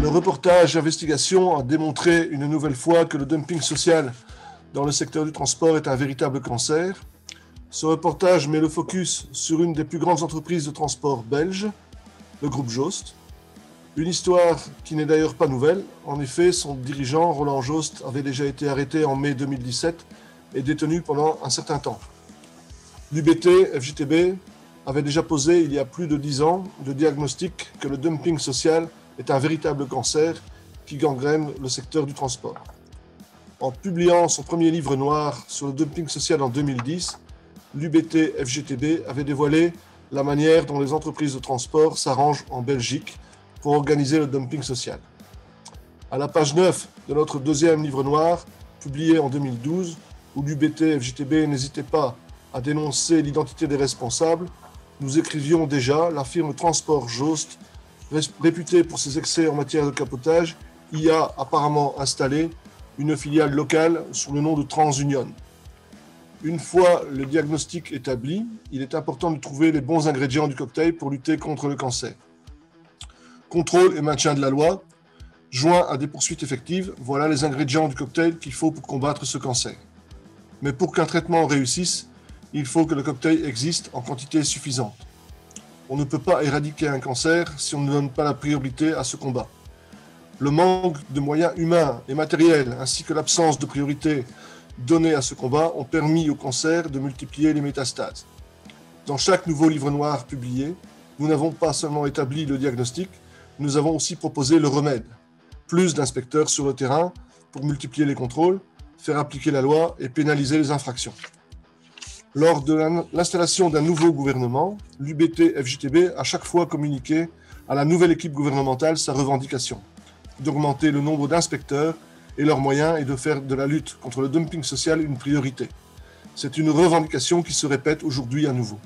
Le reportage Investigation a démontré une nouvelle fois que le dumping social dans le secteur du transport est un véritable cancer. Ce reportage met le focus sur une des plus grandes entreprises de transport belges, le groupe Joost. Une histoire qui n'est d'ailleurs pas nouvelle. En effet, son dirigeant, Roland Joost, avait déjà été arrêté en mai 2017 et détenu pendant un certain temps. L'UBT FJTB avait déjà posé il y a plus de 10 ans le diagnostic que le dumping social est un véritable cancer qui gangrène le secteur du transport. En publiant son premier livre noir sur le dumping social en 2010, l'UBT FJTB avait dévoilé la manière dont les entreprises de transport s'arrangent en Belgique pour organiser le dumping social. À la page 9 de notre deuxième livre noir, publié en 2012, où l'UBT FJTB n'hésitait pas à dénoncer l'identité des responsables, nous écrivions déjà la firme Transport Joost, réputée pour ses excès en matière de capotage, y a apparemment installé une filiale locale sous le nom de TransUnion. Une fois le diagnostic établi, il est important de trouver les bons ingrédients du cocktail pour lutter contre le cancer. Contrôle et maintien de la loi, joint à des poursuites effectives, voilà les ingrédients du cocktail qu'il faut pour combattre ce cancer. Mais pour qu'un traitement réussisse, il faut que le cocktail existe en quantité suffisante. On ne peut pas éradiquer un cancer si on ne donne pas la priorité à ce combat. Le manque de moyens humains et matériels, ainsi que l'absence de priorité donnée à ce combat, ont permis au cancer de multiplier les métastases. Dans chaque nouveau livre noir publié, nous n'avons pas seulement établi le diagnostic, nous avons aussi proposé le remède. Plus d'inspecteurs sur le terrain pour multiplier les contrôles, faire appliquer la loi et pénaliser les infractions. Lors de l'installation d'un nouveau gouvernement, l'UBT FJTB a chaque fois communiqué à la nouvelle équipe gouvernementale sa revendication d'augmenter le nombre d'inspecteurs et leurs moyens et de faire de la lutte contre le dumping social une priorité. C'est une revendication qui se répète aujourd'hui à nouveau.